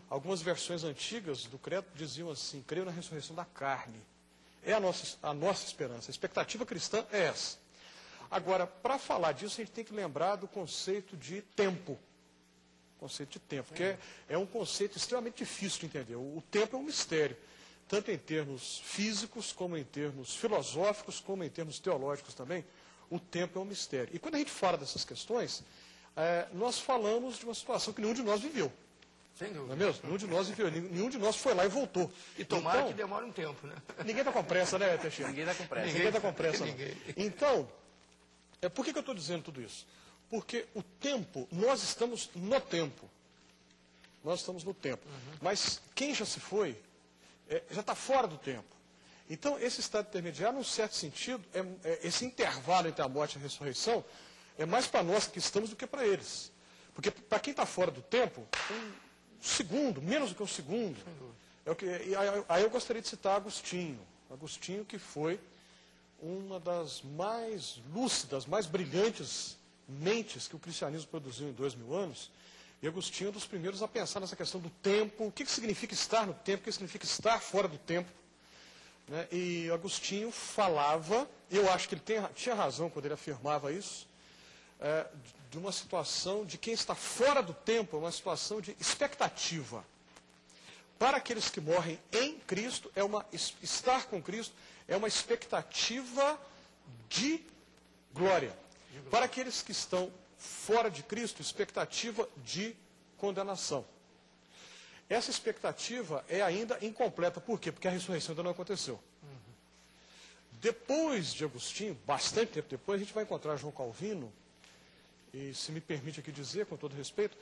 Algumas versões antigas do credo diziam assim, creio na ressurreição da carne. É a nossa esperança, a expectativa cristã é essa. Agora, para falar disso, a gente tem que lembrar do conceito de tempo. Que é um conceito extremamente difícil de entender. O tempo é um mistério, tanto em termos físicos, como em termos filosóficos, como em termos teológicos também. O tempo é um mistério. E quando a gente fala dessas questões, nós falamos de uma situação que nenhum de nós viveu. Sem dúvida. Não é mesmo? Nenhum de nós foi lá e voltou. E tomara que demore um tempo, né? Ninguém está com pressa, né, Teixeira? Ninguém está com pressa. Ninguém está com pressa, não. Então, por que eu estou dizendo tudo isso? Porque o tempo, nós estamos no tempo. Nós estamos no tempo. Mas quem já se foi, já está fora do tempo. Então, esse estado intermediário, num certo sentido, esse intervalo entre a morte e a ressurreição, é mais para nós que estamos do que para eles. Porque para quem está fora do tempo, um segundo, menos do que um segundo. Aí eu gostaria de citar Agostinho. Agostinho, que foi uma das mais lúcidas, mais brilhantes mentes que o cristianismo produziu em 2000 anos. E Agostinho é um dos primeiros a pensar nessa questão do tempo, o que significa estar no tempo, o que significa estar fora do tempo. Né? E Agostinho falava, eu acho que ele tinha razão quando ele afirmava isso, de uma situação de quem está fora do tempo, uma situação de expectativa. Para aqueles que morrem em Cristo, estar com Cristo é uma expectativa de glória. Para aqueles que estão fora de Cristo, expectativa de condenação. Essa expectativa é ainda incompleta. Por quê? Porque a ressurreição ainda não aconteceu. Depois de Agostinho, bastante tempo depois, a gente vai encontrar João Calvino. E se me permite aqui dizer, com todo respeito,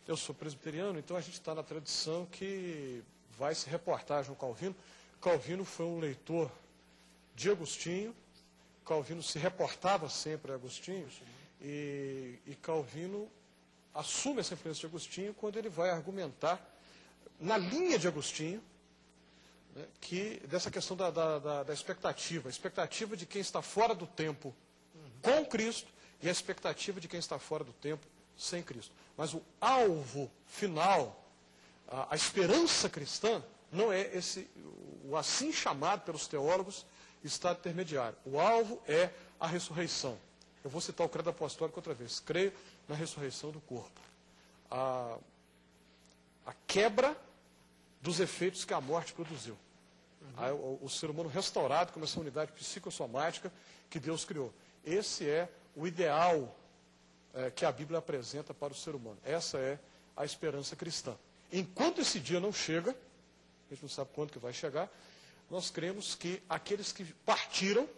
eu sou presbiteriano, então a gente está na tradição que vai se reportar a João Calvino. Calvino foi um leitor de Agostinho. Calvino se reportava sempre a Agostinho. E Calvino assume essa influência de Agostinho quando ele vai argumentar na linha de Agostinho, né, dessa questão da expectativa. A expectativa de quem está fora do tempo com Cristo e a expectativa de quem está fora do tempo sem Cristo. Mas o alvo final, a esperança cristã, não é o assim chamado pelos teólogos estado intermediário. O alvo é a ressurreição. Eu vou citar o credo apostólico outra vez. Creio na ressurreição do corpo. A quebra dos efeitos que a morte produziu. O ser humano restaurado como essa unidade psicossomática que Deus criou. Esse é o ideal que a Bíblia apresenta para o ser humano. Essa é a esperança cristã. Enquanto esse dia não chega, a gente não sabe quando que vai chegar, nós cremos que aqueles que partiram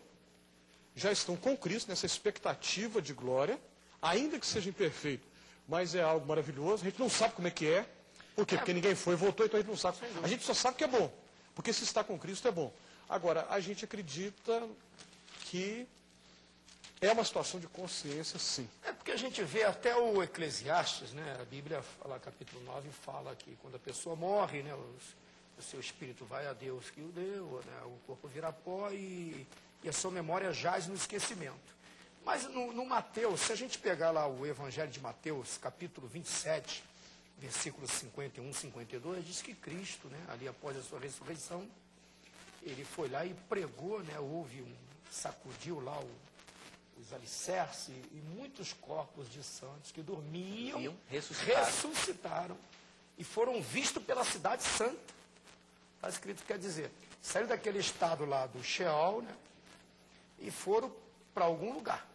já estão com Cristo nessa expectativa de glória, ainda que seja imperfeito, mas é algo maravilhoso. A gente não sabe como é que é. Por quê? Porque ninguém foi e voltou, então a gente não sabe. A gente só sabe que é bom, porque se está com Cristo é bom. Agora, a gente acredita que é uma situação de consciência, sim. É porque a gente vê até o Eclesiastes, né? A Bíblia fala, capítulo 9, fala que quando a pessoa morre, né, o seu espírito vai a Deus que o deu, né, o corpo vira pó e a sua memória jaz no esquecimento. Mas no Mateus, se a gente pegar lá o Evangelho de Mateus, capítulo 27, versículos 51 e 52, diz que Cristo, né, ali após a sua ressurreição, ele foi lá e pregou, né, sacudiu lá os alicerces e muitos corpos de santos que dormiam, ressuscitaram e foram vistos pela cidade santa. Está escrito, quer dizer, saíram daquele estado lá do Sheol, né, e foram para algum lugar.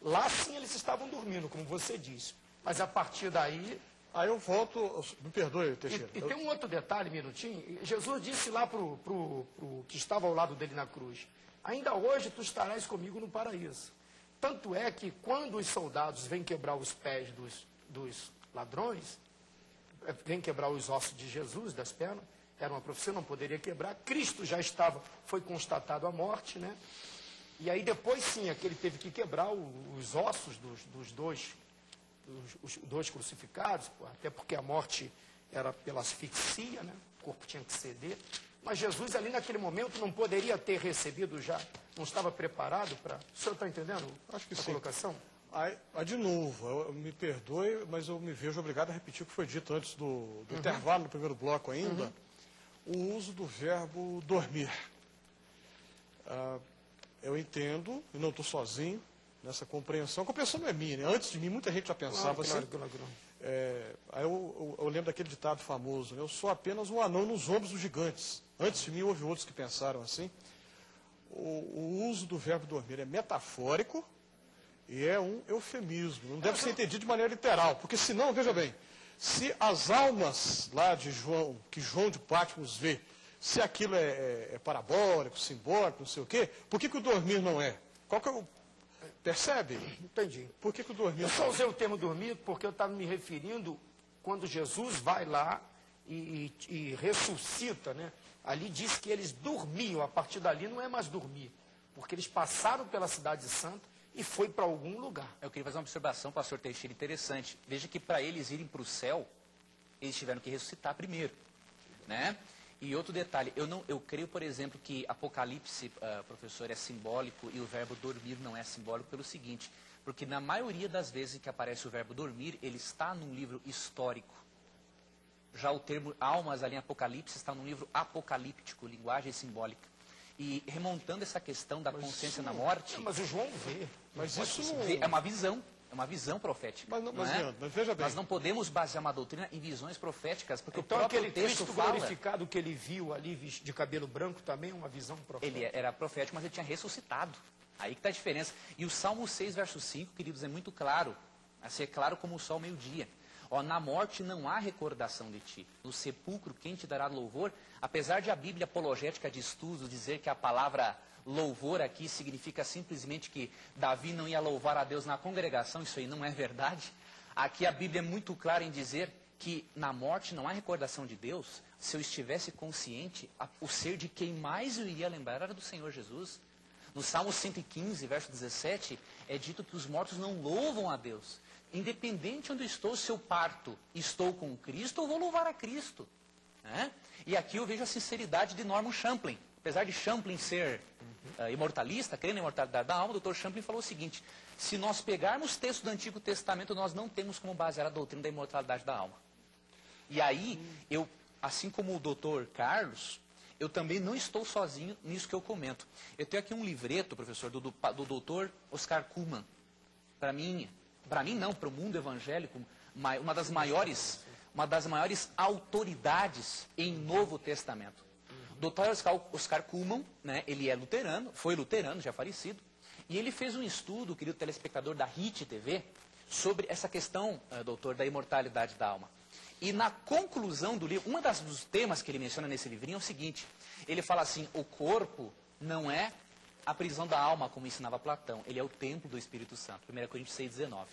Lá sim eles estavam dormindo, como você disse. Mas a partir daí... Aí eu volto... Me perdoe, Teixeira. E tem um outro detalhe, minutinho. Jesus disse lá para o que estava ao lado dele na cruz: ainda hoje tu estarás comigo no paraíso. Tanto é que quando os soldados vêm quebrar os pés dos ladrões, vêm quebrar os ossos de Jesus, das pernas, era uma profecia, não poderia quebrar. Cristo já foi constatado a morte, né? E aí depois sim, é que ele teve que quebrar os ossos dos dois crucificados, até porque a morte era pela asfixia, né? O corpo tinha que ceder. Mas Jesus ali naquele momento não poderia ter recebido já, não estava preparado para... O senhor está entendendo? Acho que a sim. Colocação? De novo, me perdoe, mas eu me vejo obrigado a repetir o que foi dito antes do intervalo, no primeiro bloco ainda, o uso do verbo dormir. Eu entendo, e não estou sozinho nessa compreensão. A compreensão não é minha, né? Antes de mim, muita gente já pensava assim. Aí eu lembro daquele ditado famoso, né? Eu sou apenas um anão nos ombros dos gigantes. Antes de mim, houve outros que pensaram assim. O uso do verbo dormir é metafórico e é um eufemismo. Não deve ser entendido de maneira literal, porque senão, veja bem, Se as almas lá de João, que João de Patmos vê, se aquilo é parabólico, simbólico, não sei o quê, por que o dormir não é? Qual que é o... Percebe? Entendi. Por que o dormir Eu não só é? usei o termo dormir porque eu estava me referindo quando Jesus vai lá e ressuscita, né? Ali diz que eles dormiam, a partir dali não é mais dormir, porque eles passaram pela cidade santa e foi para algum lugar. Eu queria fazer uma observação, pastor Teixeira, interessante. Veja que para eles irem para o céu, eles tiveram que ressuscitar primeiro, né? E outro detalhe, eu creio, por exemplo, que Apocalipse, professor, é simbólico e o verbo dormir não é simbólico pelo seguinte, porque na maioria das vezes em que aparece o verbo dormir, ele está num livro histórico. Já o termo almas ali em Apocalipse está num livro apocalíptico, linguagem simbólica. E remontando essa questão da consciência na morte... Mas o João vê. Mas isso não... É uma visão profética. Mas veja bem. Nós não podemos basear uma doutrina em visões proféticas, porque Então o próprio aquele texto Cristo fala... glorificado que ele viu ali de cabelo branco também é uma visão profética. Ele era profético, mas ele tinha ressuscitado. Aí que está a diferença. E o Salmo 6, verso 5, queridos, é muito claro. Assim, é claro como o sol meio-dia. Ó, na morte não há recordação de ti. No sepulcro, quem te dará louvor? Apesar de a Bíblia apologética de estudos dizer que a palavra louvor aqui significa simplesmente que Davi não ia louvar a Deus na congregação, isso aí não é verdade. Aqui a Bíblia é muito clara em dizer que na morte não há recordação de Deus. Se eu estivesse consciente, o ser de quem mais eu iria lembrar era do Senhor Jesus. No Salmo 115, verso 17, é dito que os mortos não louvam a Deus. Independente onde eu estou, se eu parto, estou com Cristo, eu vou louvar a Cristo. Né? E aqui eu vejo a sinceridade de Norman Champlin. Apesar de Champlin ser imortalista, crendo na imortalidade da alma, o Dr. Champlin falou o seguinte, se nós pegarmos textos do Antigo Testamento, nós não temos como basear a doutrina da imortalidade da alma. E aí, eu, assim como o Dr. Carlos, eu também não estou sozinho nisso que eu comento. Eu tenho aqui um livreto, professor, do Dr. Oscar Cullmann. Para mim não, para o mundo evangélico, uma das maiores autoridades em Novo Testamento. Dr. Oscar Cullmann, né, ele é luterano, foi luterano, já falecido, e ele fez um estudo, querido telespectador da HIT TV, sobre essa questão, doutor, da imortalidade da alma. E na conclusão do livro, dos temas que ele menciona nesse livrinho é o seguinte, ele fala assim, o corpo não é a prisão da alma, como ensinava Platão, ele é o templo do Espírito Santo, 1 Coríntios 6,19.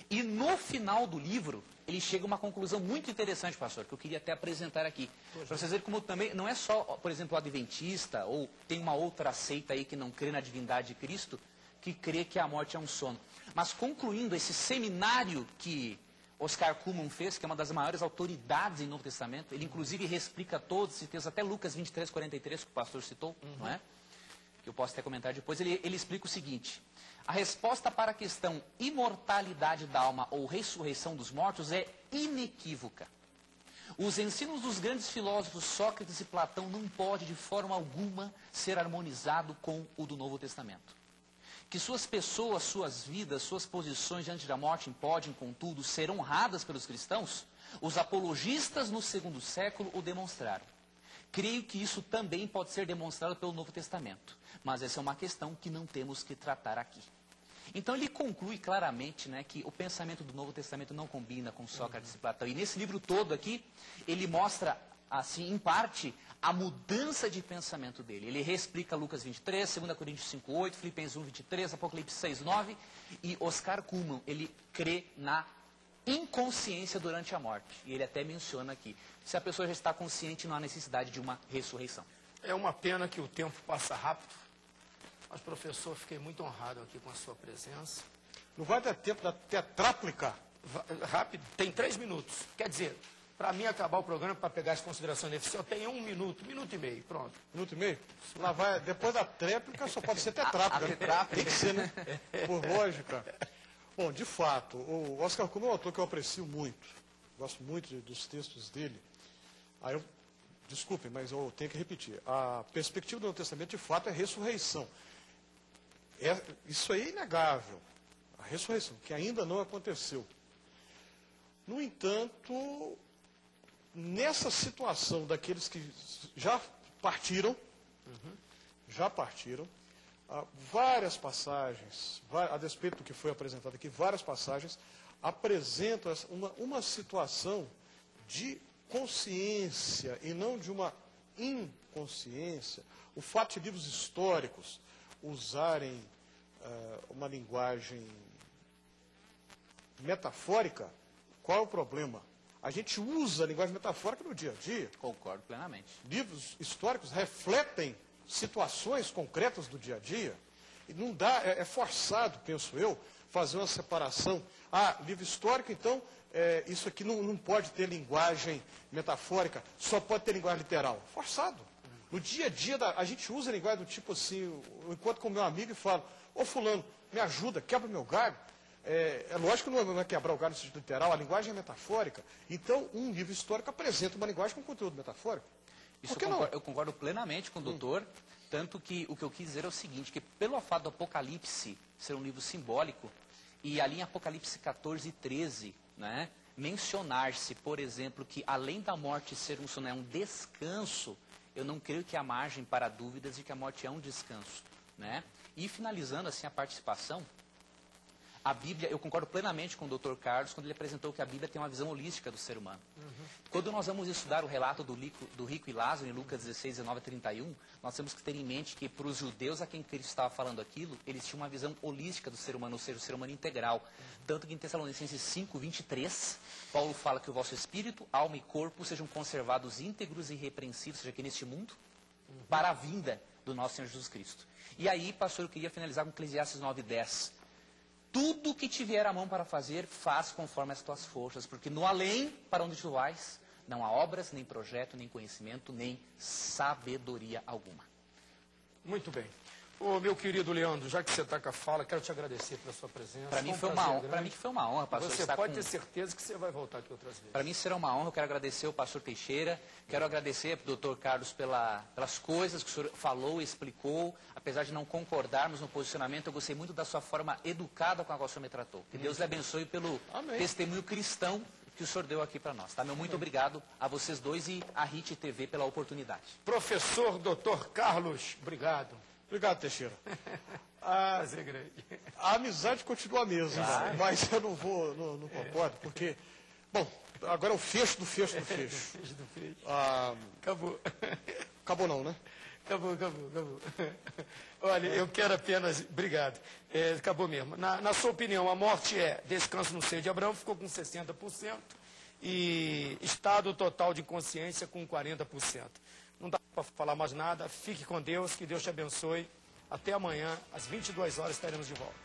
E no final do livro, ele chega a uma conclusão muito interessante, pastor, que eu queria até apresentar aqui. Para vocês verem como também, não é só, por exemplo, o adventista, ou tem uma outra seita aí que não crê na divindade de Cristo, que crê que a morte é um sono. Mas concluindo esse seminário que Oscar Cullmann fez, que é uma das maiores autoridades em Novo Testamento, ele inclusive reexplica todos esses textos, até Lucas 23, 43, que o pastor citou, não é? Que eu posso até comentar depois, ele explica o seguinte, a resposta para a questão imortalidade da alma ou ressurreição dos mortos é inequívoca. Os ensinos dos grandes filósofos Sócrates e Platão não pode de forma alguma ser harmonizado com o do Novo Testamento. Que suas pessoas, suas vidas, suas posições diante da morte podem, contudo, ser honradas pelos cristãos, os apologistas no segundo século o demonstraram. Creio que isso também pode ser demonstrado pelo Novo Testamento, mas essa é uma questão que não temos que tratar aqui. Então ele conclui claramente, né, que o pensamento do Novo Testamento não combina com Sócrates e Platão. E nesse livro todo aqui, ele mostra, assim, em parte, a mudança de pensamento dele. Ele reexplica Lucas 23, 2 Coríntios 5, 8, Filipenses 1, 23, Apocalipse 6, 9. E Oscar Cullmann, ele crê na inconsciência durante a morte. E ele até menciona aqui, se a pessoa já está consciente, não há necessidade de uma ressurreição. É uma pena que o tempo passa rápido. Mas, professor, fiquei muito honrado aqui com a sua presença. Não vai dar tempo da tetráplica? Rápido, tem 3 minutos. Quer dizer, para mim acabar o programa, para pegar as considerações oficiais, eu tenho 1 minuto, 1 minuto e meio, pronto. 1 minuto e meio? Lá vai, depois da tréplica só pode ser tetráplica. Tem que ser, né? Por lógica. Bom, de fato, o Oscar Cullmann é um autor que eu aprecio muito. Gosto muito dos textos dele. Desculpem, mas eu tenho que repetir. A perspectiva do Novo Testamento, de fato, é a ressurreição. Isso aí é inegável. A ressurreição, que ainda não aconteceu. No entanto, nessa situação daqueles que já partiram, várias passagens, a despeito do que foi apresentado aqui, várias passagens, apresentam uma situação de consciência e não de uma inconsciência. O fato de livros históricos usarem uma linguagem metafórica, qual é o problema? A gente usa a linguagem metafórica no dia a dia. Concordo plenamente. Livros históricos refletem situações concretas do dia a dia. E não dá, é forçado, penso eu, fazer uma separação. Livro histórico, então, isso aqui não pode ter linguagem metafórica, só pode ter linguagem literal. Forçado. No dia a dia, a gente usa a linguagem do tipo assim, eu encontro com meu amigo e falo, ô fulano, me ajuda, quebra meu galho. É lógico que não é quebrar o galho no sentido literal, a linguagem é metafórica. Então, um livro histórico apresenta uma linguagem com conteúdo metafórico. Isso eu concordo plenamente com o doutor, tanto que o que eu quis dizer é o seguinte, que pelo fato do Apocalipse ser um livro simbólico, e ali em Apocalipse 14 e 13, né, mencionar-se, por exemplo, que além da morte ser um sono, é um descanso, eu não creio que há margem para dúvidas de que a morte é um descanso. Né? E finalizando assim a participação, a Bíblia, eu concordo plenamente com o Dr. Carlos quando ele apresentou que a Bíblia tem uma visão holística do ser humano. Quando nós vamos estudar o relato do rico e Lázaro, em Lucas 16, 19 a 31, nós temos que ter em mente que para os judeus a quem Cristo estava falando aquilo, eles tinham uma visão holística do ser humano, ou seja, o ser humano integral. Tanto que em Tessalonicenses 5, 23, Paulo fala que o vosso espírito, alma e corpo sejam conservados íntegros e irrepreensíveis, seja aqui neste mundo, para a vinda do nosso Senhor Jesus Cristo. E aí, pastor, eu queria finalizar com Eclesiastes 9, 10. Tudo que te vier a mão para fazer, faz conforme as tuas forças, porque no além, para onde tu vais, não há obras, nem projeto, nem conhecimento, nem sabedoria alguma. Muito bem. Ô, meu querido Leandro, já que você está com a fala, quero te agradecer pela sua presença. Para mim foi uma honra. Para mim foi uma honra, pastor. Você pode ter certeza que você vai voltar aqui outras vezes. Para mim será uma honra. Eu quero agradecer ao pastor Teixeira, quero agradecer ao doutor Carlos pelas coisas que o senhor falou e explicou. Apesar de não concordarmos no posicionamento, eu gostei muito da sua forma educada com a qual o senhor me tratou. Que Deus lhe abençoe pelo testemunho cristão que o senhor deu aqui para nós. Tá? Meu muito obrigado a vocês dois e à RIT TV pela oportunidade. Professor Dr. Carlos, obrigado. Obrigado, Teixeira. Prazer grande. A amizade continua a mesma, mas eu não concordo, porque, bom, agora é o fecho do fecho do fecho. Fecho do fecho. Acabou. Acabou não, né? Acabou. Olha, eu quero apenas... Obrigado. Acabou mesmo. Na sua opinião, a morte é descanso no seio de Abraão, ficou com 60%, e estado total de consciência com 40%. Não dá para falar mais nada. Fique com Deus, que Deus te abençoe. Até amanhã, às 22 horas, estaremos de volta.